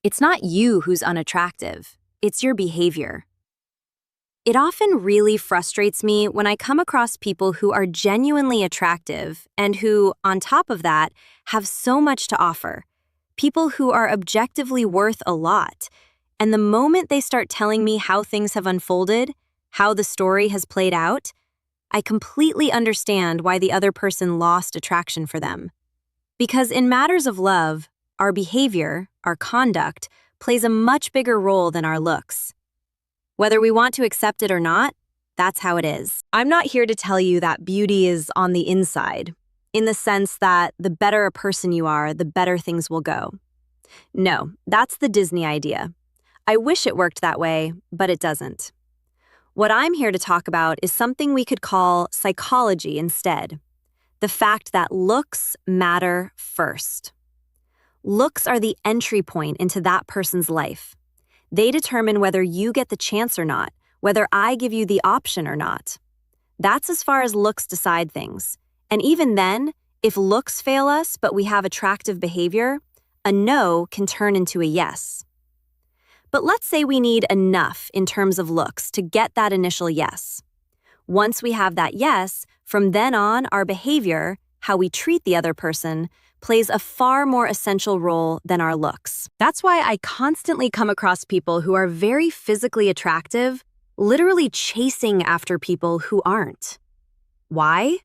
It's not you who's unattractive, it's your behavior. It often really frustrates me when I come across people who are genuinely attractive and who, on top of that, have so much to offer. People who are objectively worth a lot. And the moment they start telling me how things have unfolded, how the story has played out, I completely understand why the other person lost attraction for them. Because in matters of love, our behavior, our conduct, plays a much bigger role than our looks. Whether we want to accept it or not, that's how it is. I'm not here to tell you that beauty is on the inside, in the sense that the better a person you are, the better things will go. No, that's the Disney idea. I wish it worked that way, but it doesn't. What I'm here to talk about is something we could call psychology instead. The fact that looks matter first. Looks are the entry point into that person's life. They determine whether you get the chance or not, whether I give you the option or not. That's as far as looks decide things. And even then, if looks fail us but we have attractive behavior, a no can turn into a yes. But let's say we need enough in terms of looks to get that initial yes. Once we have that yes, from then on, our behavior, how we treat the other person, plays a far more essential role than our looks. That's why I constantly come across people who are very physically attractive, literally chasing after people who aren't. Why?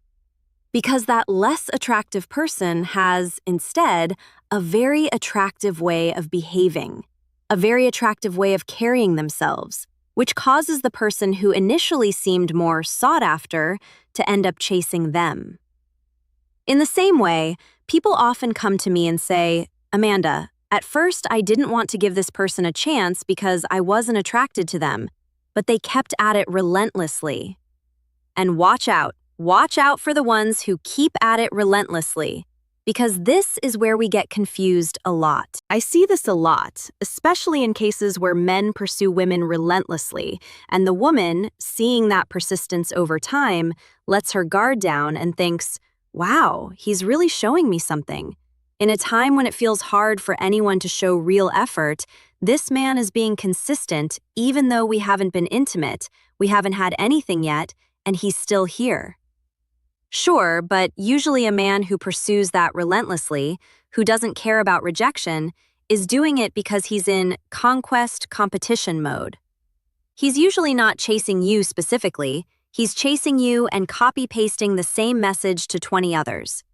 Because that less attractive person has, instead, a very attractive way of behaving, a very attractive way of carrying themselves, which causes the person who initially seemed more sought after to end up chasing them. In the same way, people often come to me and say, "Amanda, at first I didn't want to give this person a chance because I wasn't attracted to them, but they kept at it relentlessly." And watch out for the ones who keep at it relentlessly, because this is where we get confused a lot. I see this a lot, especially in cases where men pursue women relentlessly, and the woman, seeing that persistence over time, lets her guard down and thinks, "Wow, he's really showing me something." In a time when it feels hard for anyone to show real effort, this man is being consistent even though we haven't been intimate, we haven't had anything yet, and he's still here. Sure, but usually a man who pursues that relentlessly, who doesn't care about rejection, is doing it because he's in conquest competition mode. He's usually not chasing you specifically. He's chasing you and copy-pasting the same message to 20 others.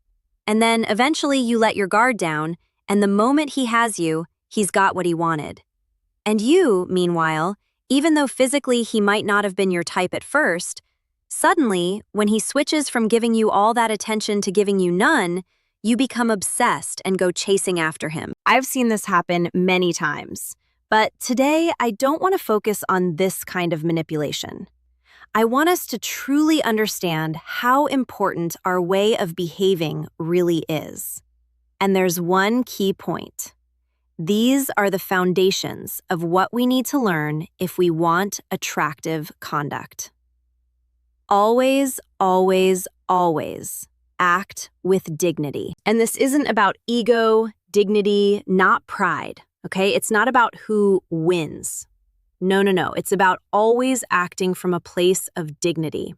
And then eventually you let your guard down, and the moment he has you, he's got what he wanted. And you, meanwhile, even though physically he might not have been your type at first, suddenly, when he switches from giving you all that attention to giving you none, you become obsessed and go chasing after him. I've seen this happen many times, but today I don't want to focus on this kind of manipulation. I want us to truly understand how important our way of behaving really is. And there's one key point. These are the foundations of what we need to learn if we want attractive conduct. Always, always, always act with dignity. And this isn't about ego, dignity, not pride, okay? It's not about who wins. No. It's about always acting from a place of dignity.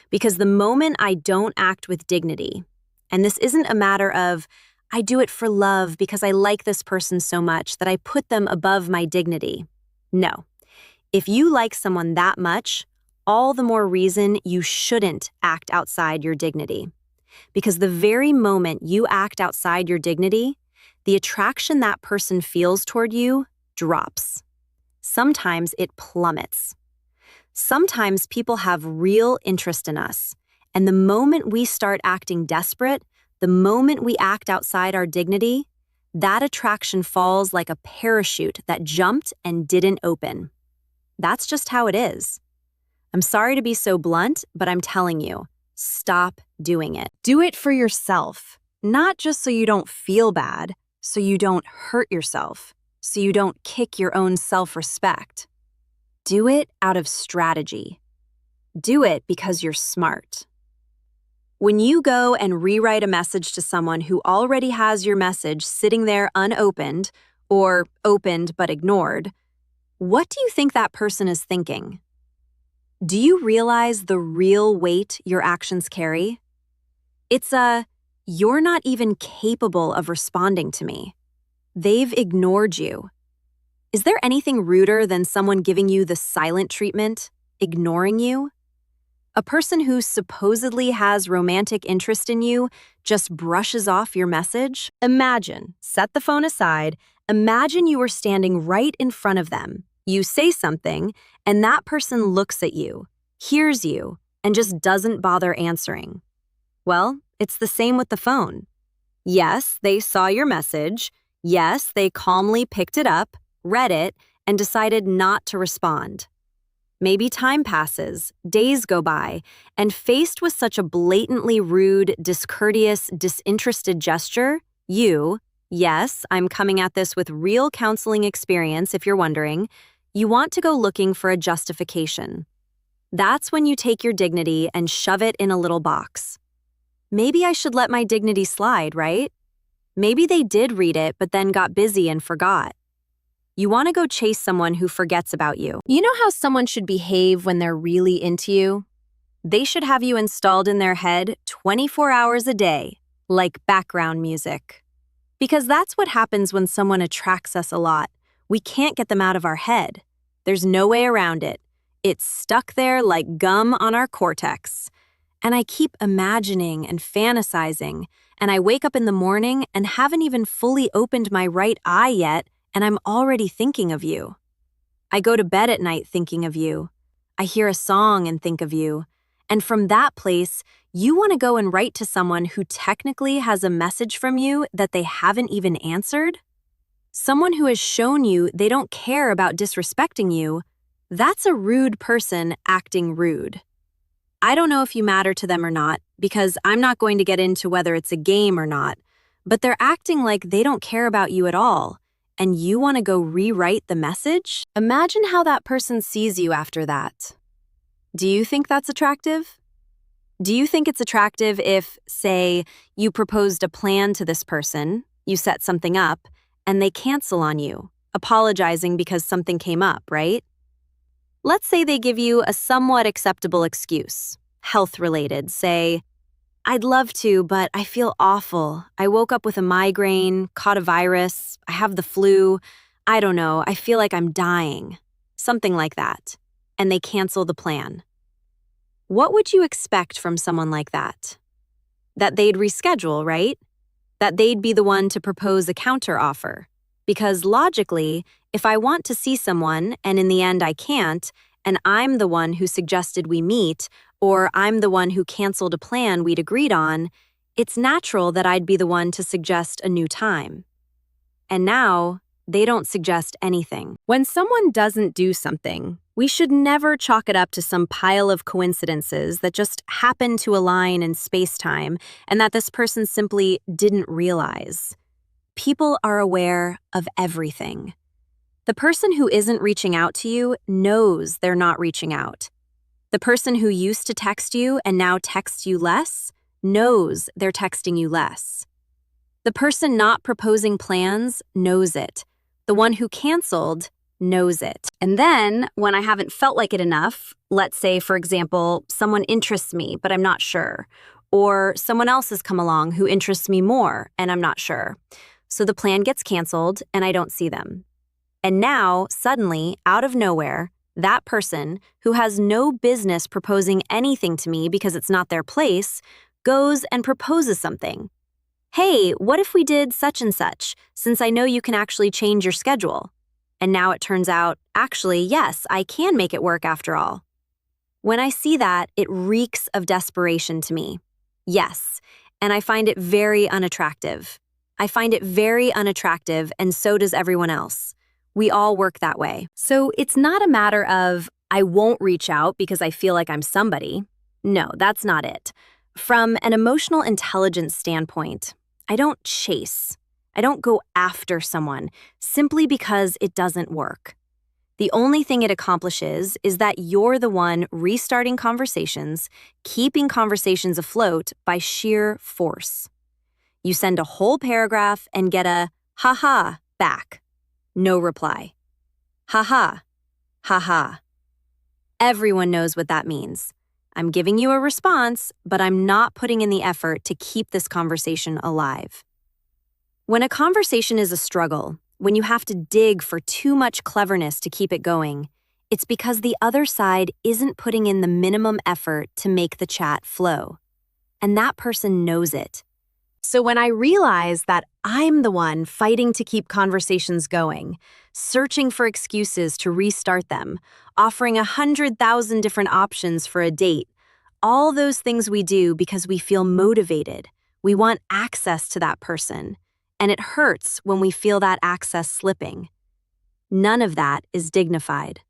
Because the moment I don't act with dignity, and this isn't a matter of, I do it for love because I like this person so much that I put them above my dignity. No. If you like someone that much, all the more reason you shouldn't act outside your dignity. Because the very moment you act outside your dignity, the attraction that person feels toward you drops. Sometimes it plummets. Sometimes people have real interest in us, and the moment we start acting desperate, the moment we act outside our dignity, that attraction falls like a parachute that jumped and didn't open. That's just how it is. I'm sorry to be so blunt, but I'm telling you, stop doing it. Do it for yourself, not just so you don't feel bad, so you don't hurt yourself, so you don't kick your own self-respect. Do it out of strategy. Do it because you're smart. When you go and rewrite a message to someone who already has your message sitting there unopened, or opened but ignored, what do you think that person is thinking? Do you realize the real weight your actions carry? It's you're not even capable of responding to me. They've ignored you. Is there anything ruder than someone giving you the silent treatment, ignoring you? A person who supposedly has romantic interest in you just brushes off your message? Imagine, set the phone aside, imagine you were standing right in front of them. You say something, and that person looks at you, hears you, and just doesn't bother answering. Well, it's the same with the phone. Yes, they saw your message. Yes, they calmly picked it up, read it, and decided not to respond. Maybe time passes, days go by, and faced with such a blatantly rude, discourteous, disinterested gesture, yes, I'm coming at this with real counseling experience if you're wondering, you want to go looking for a justification. That's when you take your dignity and shove it in a little box. Maybe I should let my dignity slide, right? Maybe they did read it but then got busy and forgot. You want to go chase someone who forgets about you. You know how someone should behave when they're really into you? They should have you installed in their head 24 hours a day, like background music. Because that's what happens when someone attracts us a lot. We can't get them out of our head. There's no way around it. It's stuck there like gum on our cortex. And I keep imagining and fantasizing, and I wake up in the morning and haven't even fully opened my right eye yet, and I'm already thinking of you. I go to bed at night thinking of you. I hear a song and think of you. And from that place, you want to go and write to someone who technically has a message from you that they haven't even answered? Someone who has shown you they don't care about disrespecting you, that's a rude person acting rude. I don't know if you matter to them or not, because I'm not going to get into whether it's a game or not, but they're acting like they don't care about you at all. And you want to go rewrite the message? Imagine how that person sees you after that. Do you think that's attractive? Do you think it's attractive if, say, you proposed a plan to this person, you set something up, and they cancel on you, apologizing because something came up, right? Let's say they give you a somewhat acceptable excuse, health-related, say, I'd love to, but I feel awful. I woke up with a migraine, caught a virus, I have the flu. I don't know, I feel like I'm dying. Something like that. And they cancel the plan. What would you expect from someone like that? That they'd reschedule, right? That they'd be the one to propose a counteroffer. Because logically, if I want to see someone and in the end I can't, and I'm the one who suggested we meet, or I'm the one who canceled a plan we'd agreed on, it's natural that I'd be the one to suggest a new time. And now, they don't suggest anything. When someone doesn't do something, we should never chalk it up to some pile of coincidences that just happen to align in space-time and that this person simply didn't realize. People are aware of everything. The person who isn't reaching out to you knows they're not reaching out. The person who used to text you and now texts you less knows they're texting you less. The person not proposing plans knows it. The one who canceled knows it. And then, when I haven't felt like it enough, let's say, for example, someone interests me, but I'm not sure, or someone else has come along who interests me more, and I'm not sure. So the plan gets canceled, and I don't see them. And now, suddenly, out of nowhere, that person, who has no business proposing anything to me because it's not their place, goes and proposes something. Hey, what if we did such and such, since I know you can actually change your schedule? And now it turns out, actually, yes, I can make it work after all. When I see that, it reeks of desperation to me. Yes, and I find it very unattractive. I find it very unattractive, and so does everyone else. We all work that way. So it's not a matter of, I won't reach out because I feel like I'm somebody. No, that's not it. From an emotional intelligence standpoint, I don't chase. I don't go after someone simply because it doesn't work. The only thing it accomplishes is that you're the one restarting conversations, keeping conversations afloat by sheer force. You send a whole paragraph and get a ha-ha back. No reply. Haha, haha. Everyone knows what that means. I'm giving you a response, but I'm not putting in the effort to keep this conversation alive. When a conversation is a struggle, when you have to dig for too much cleverness to keep it going, it's because the other side isn't putting in the minimum effort to make the chat flow. And that person knows it. So when I realize that I'm the one fighting to keep conversations going, searching for excuses to restart them, offering 100,000 different options for a date, all those things we do because we feel motivated, we want access to that person, and it hurts when we feel that access slipping. None of that is dignified.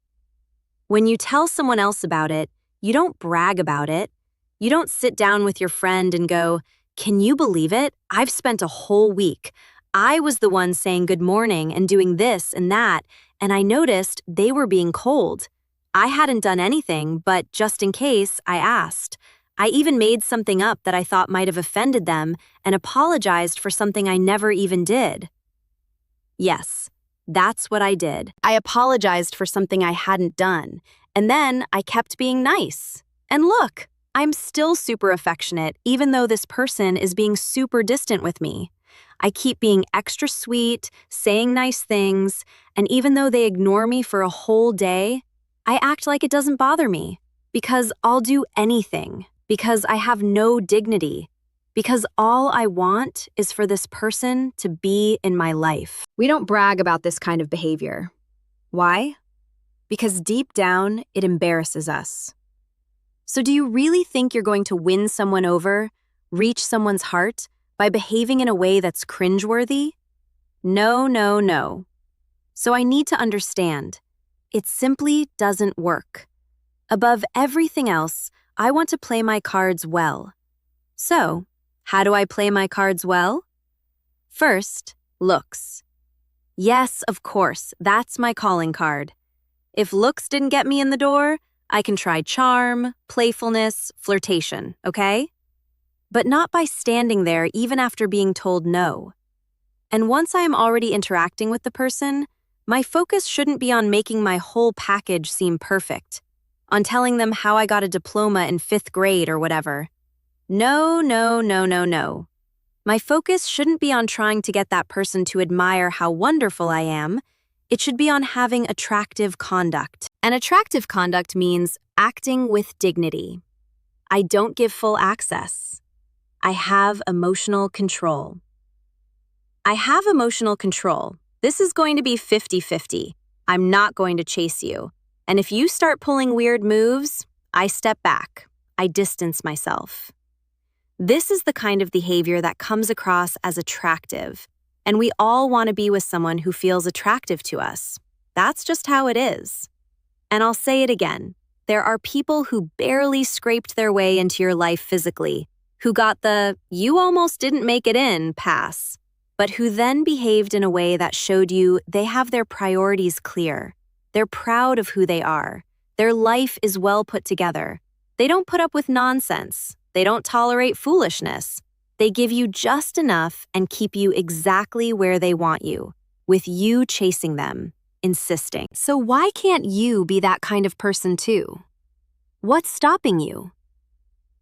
When you tell someone else about it, you don't brag about it. You don't sit down with your friend and go, "Can you believe it? I've spent a whole week. I was the one saying good morning and doing this and that, and I noticed they were being cold. I hadn't done anything, but just in case, I asked. I even made something up that I thought might have offended them and apologized for something I never even did." Yes, that's what I did. I apologized for something I hadn't done, and then I kept being nice. And look, I'm still super affectionate, even though this person is being super distant with me. I keep being extra sweet, saying nice things, and even though they ignore me for a whole day, I act like it doesn't bother me, because I'll do anything, because I have no dignity, because all I want is for this person to be in my life. We don't brag about this kind of behavior. Why? Because deep down, it embarrasses us. So do you really think you're going to win someone over, reach someone's heart, by behaving in a way that's cringeworthy? No, no, no. So I need to understand. It simply doesn't work. Above everything else, I want to play my cards well. So, how do I play my cards well? First, looks. Yes, of course, that's my calling card. If looks didn't get me in the door, I can try charm, playfulness, flirtation, okay? But not by standing there even after being told no. And once I am already interacting with the person, my focus shouldn't be on making my whole package seem perfect, on telling them how I got a diploma in 5th grade or whatever. No, no, no, no, no. My focus shouldn't be on trying to get that person to admire how wonderful I am. It should be on having attractive conduct. And attractive conduct means acting with dignity. I don't give full access. I have emotional control. I have emotional control. This is going to be 50-50. I'm not going to chase you. And if you start pulling weird moves, I step back. I distance myself. This is the kind of behavior that comes across as attractive. And we all want to be with someone who feels attractive to us. That's just how it is. And I'll say it again. There are people who barely scraped their way into your life physically, who got the "you almost didn't make it in" pass, but who then behaved in a way that showed you they have their priorities clear. They're proud of who they are. Their life is well put together. They don't put up with nonsense. They don't tolerate foolishness. They give you just enough and keep you exactly where they want you, with you chasing them, insisting. So why can't you be that kind of person too? What's stopping you?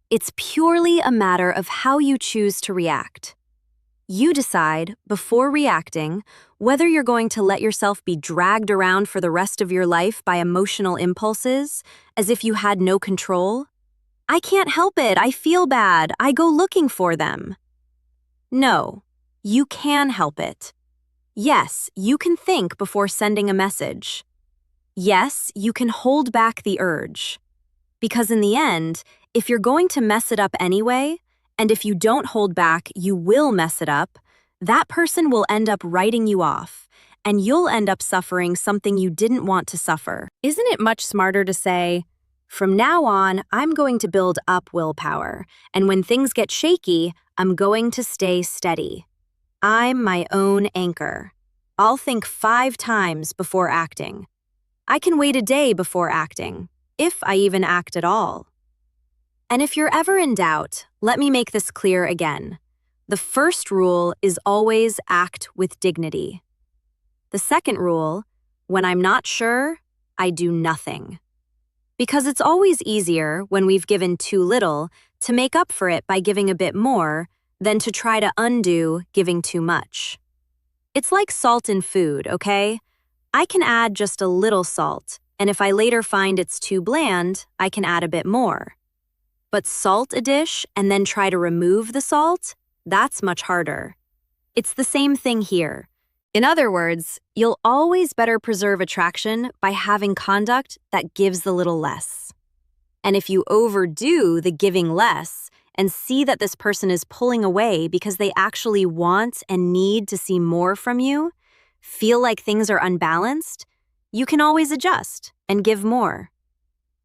It's purely a matter of how you choose to react. You decide, before reacting, whether you're going to let yourself be dragged around for the rest of your life by emotional impulses, as if you had no control. I can't help it, I feel bad, I go looking for them. No, you can help it. Yes, you can think before sending a message. Yes, you can hold back the urge. Because in the end, if you're going to mess it up anyway, and if you don't hold back, you will mess it up, that person will end up writing you off, and you'll end up suffering something you didn't want to suffer. Isn't it much smarter to say, from now on, I'm going to build up willpower, and when things get shaky, I'm going to stay steady. I'm my own anchor. I'll think 5 times before acting. I can wait a day before acting, if I even act at all. And if you're ever in doubt, let me make this clear again. The first rule is always act with dignity. The second rule, when I'm not sure, I do nothing. Because it's always easier when we've given too little to make up for it by giving a bit more than to try to undo giving too much. It's like salt in food, okay? I can add just a little salt, and if I later find it's too bland, I can add a bit more. But salt a dish and then try to remove the salt? That's much harder. It's the same thing here. In other words, you'll always better preserve attraction by having conduct that gives the little less. And if you overdo the giving less and see that this person is pulling away because they actually want and need to see more from you, feel like things are unbalanced, you can always adjust and give more.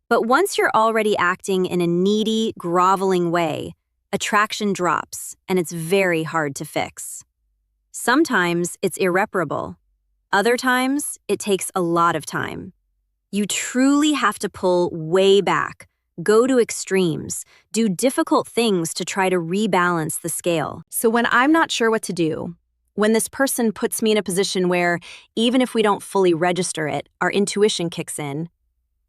But once you're already acting in a needy, groveling way, attraction drops and it's very hard to fix. Sometimes it's irreparable. Other times, it takes a lot of time. You truly have to pull way back, go to extremes, do difficult things to try to rebalance the scale. So when I'm not sure what to do, when this person puts me in a position where, even if we don't fully register it, our intuition kicks in,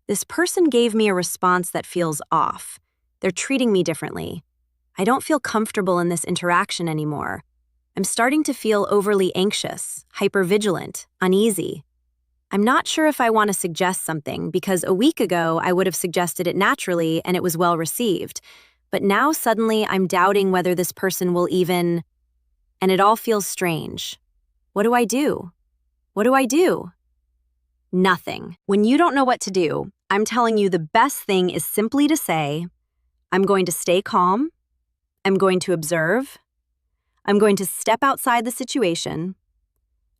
this person gave me a response that feels off. They're treating me differently. I don't feel comfortable in this interaction anymore. I'm starting to feel overly anxious, hypervigilant, uneasy. I'm not sure if I want to suggest something because a week ago I would have suggested it naturally and it was well received. But now suddenly I'm doubting whether this person will even... And it all feels strange. What do I do? What do I do? Nothing. When you don't know what to do, I'm telling you the best thing is simply to say, I'm going to stay calm. I'm going to observe. I'm going to step outside the situation.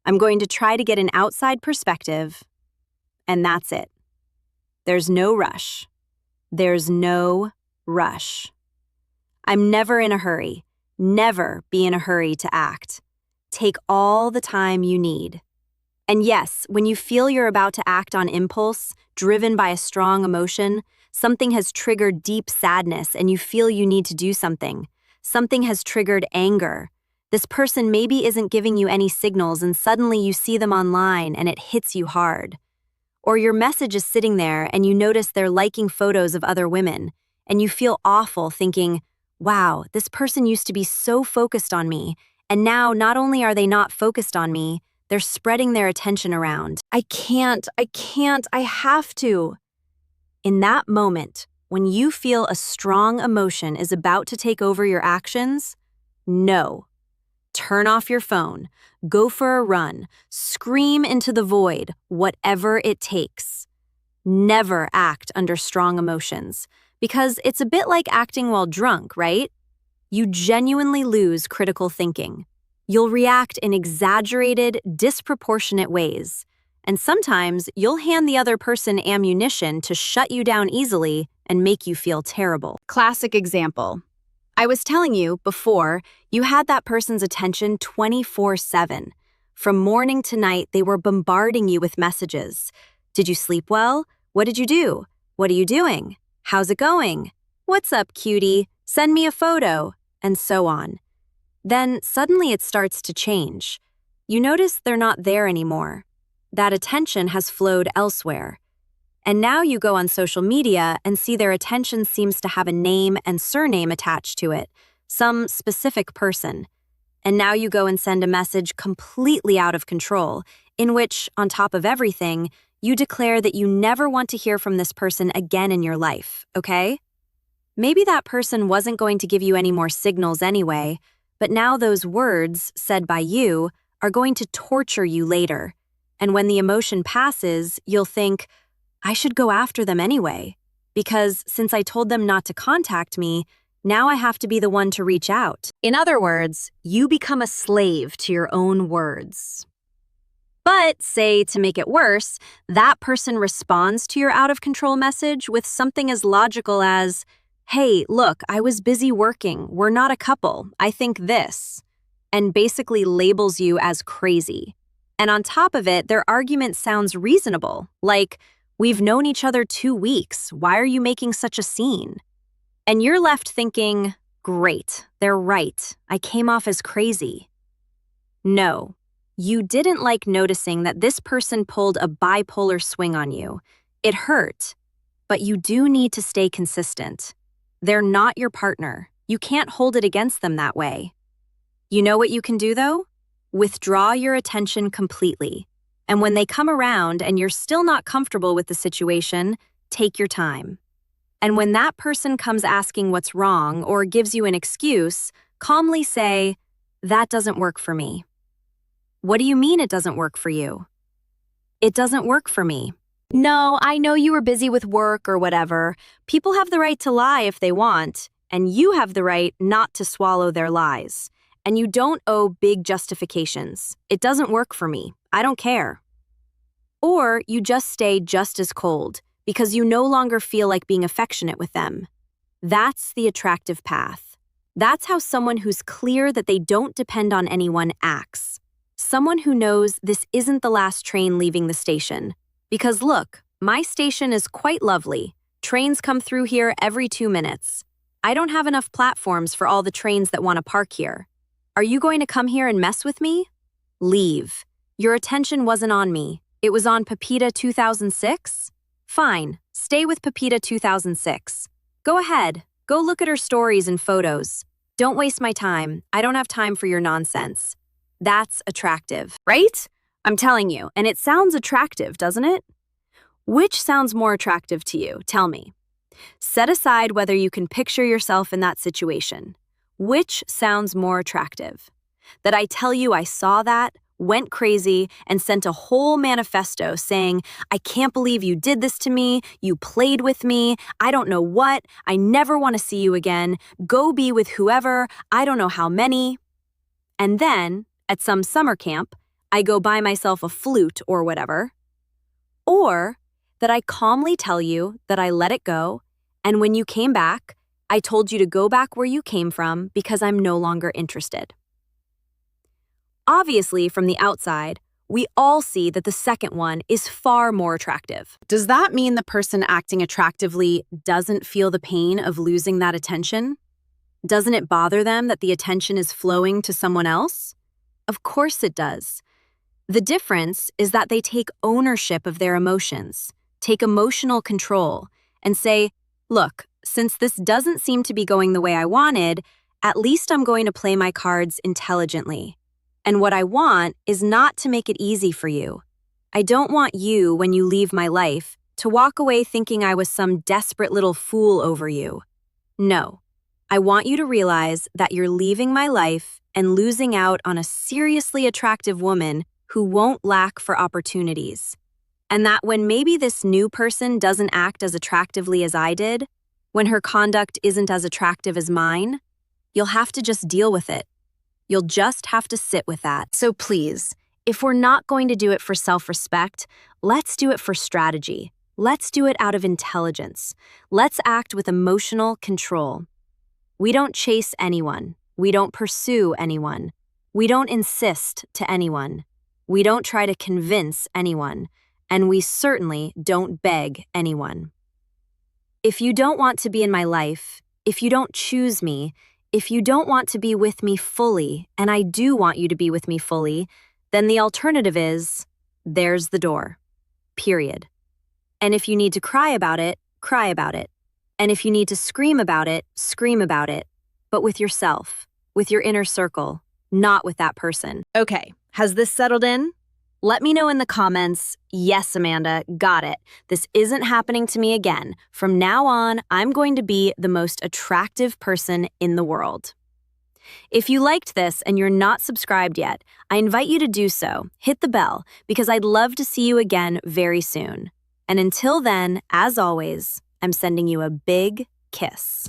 I'm going to try to get an outside perspective. And that's it. There's no rush. There's no rush. I'm never in a hurry. Never be in a hurry to act. Take all the time you need. And yes, when you feel you're about to act on impulse, driven by a strong emotion, something has triggered deep sadness and you feel you need to do something. Something has triggered anger. This person maybe isn't giving you any signals and suddenly you see them online and it hits you hard. Or your message is sitting there and you notice they're liking photos of other women and you feel awful thinking, wow, this person used to be so focused on me and now not only are they not focused on me, they're spreading their attention around. I have to. In that moment, when you feel a strong emotion is about to take over your actions, no. Turn off your phone, go for a run, scream into the void, whatever it takes. Never act under strong emotions, because it's a bit like acting while drunk, right? You genuinely lose critical thinking. You'll react in exaggerated, disproportionate ways, and sometimes you'll hand the other person ammunition to shut you down easily and make you feel terrible. Classic example. I was telling you before, you had that person's attention 24/7. From morning to night, they were bombarding you with messages. Did you sleep well? What did you do? What are you doing? How's it going? What's up, cutie? Send me a photo, and so on. Then suddenly it starts to change. You notice they're not there anymore. That attention has flowed elsewhere. And now you go on social media and see their attention seems to have a name and surname attached to it, some specific person. And now you go and send a message completely out of control, in which, on top of everything, you declare that you never want to hear from this person again in your life, okay? Maybe that person wasn't going to give you any more signals anyway, but now those words, said by you, are going to torture you later. And when the emotion passes, you'll think, I should go after them anyway, because since I told them not to contact me, now I have to be the one to reach out. In other words, you become a slave to your own words. But, say, to make it worse, that person responds to your out-of-control message with something as logical as, hey, look, I was busy working, we're not a couple, I think this, and basically labels you as crazy. And on top of it, their argument sounds reasonable, like, we've known each other 2 weeks, why are you making such a scene? And you're left thinking, great, they're right, I came off as crazy. No, You didn't like noticing that this person pulled a bipolar swing on you. It hurt, but you do need to stay consistent. They're not your partner. You can't hold it against them that way. You know what you can do, though? Withdraw your attention completely. And when they come around and you're still not comfortable with the situation, take your time. And when that person comes asking what's wrong or gives you an excuse, calmly say, "That doesn't work for me." What do you mean it doesn't work for you? It doesn't work for me. No, I know you were busy with work or whatever. People have the right to lie if they want, and you have the right not to swallow their lies. And you don't owe big justifications. It doesn't work for me. I don't care. Or you just stay just as cold because you no longer feel like being affectionate with them. That's the attractive path. That's how someone who's clear that they don't depend on anyone acts. Someone who knows this isn't the last train leaving the station. Because look, my station is quite lovely. Trains come through here every 2 minutes. I don't have enough platforms for all the trains that want to park here. Are you going to come here and mess with me? Leave. Your attention wasn't on me. It was on Pepita 2006? Fine, stay with Pepita 2006. Go ahead, go look at her stories and photos. Don't waste my time. I don't have time for your nonsense. That's attractive, right? I'm telling you, and it sounds attractive, doesn't it? Which sounds more attractive to you? Tell me. Set aside whether you can picture yourself in that situation. Which sounds more attractive? That I tell you I saw that, went crazy, and sent a whole manifesto saying, "I can't believe you did this to me, you played with me, I don't know what, I never want to see you again, go be with whoever, I don't know how many." And then, at some summer camp, I go buy myself a flute or whatever. Or that I calmly tell you that I let it go, and when you came back, I told you to go back where you came from because I'm no longer interested. Obviously, from the outside, we all see that the second one is far more attractive. Does that mean the person acting attractively doesn't feel the pain of losing that attention? Doesn't it bother them that the attention is flowing to someone else? Of course it does. The difference is that they take ownership of their emotions, take emotional control, and say, "Look, since this doesn't seem to be going the way I wanted, at least I'm going to play my cards intelligently. And what I want is not to make it easy for you. I don't want you, when you leave my life, to walk away thinking I was some desperate little fool over you. No, I want you to realize that you're leaving my life and losing out on a seriously attractive woman who won't lack for opportunities. And that when maybe this new person doesn't act as attractively as I did, when her conduct isn't as attractive as mine, you'll have to just deal with it. You'll just have to sit with that. So please, if we're not going to do it for self-respect, let's do it for strategy. Let's do it out of intelligence. Let's act with emotional control. We don't chase anyone. We don't pursue anyone. We don't insist to anyone. We don't try to convince anyone. And we certainly don't beg anyone. If you don't want to be in my life, if you don't choose me, if you don't want to be with me fully, and I do want you to be with me fully, then the alternative is, there's the door. Period. And if you need to cry about it, cry about it. And if you need to scream about it, scream about it. But with yourself, with your inner circle, not with that person. Okay, has this settled in? Let me know in the comments, "Yes, Amanda, got it. This isn't happening to me again. From now on, I'm going to be the most attractive person in the world." If you liked this and you're not subscribed yet, I invite you to do so. Hit the bell, because I'd love to see you again very soon. And until then, as always, I'm sending you a big kiss.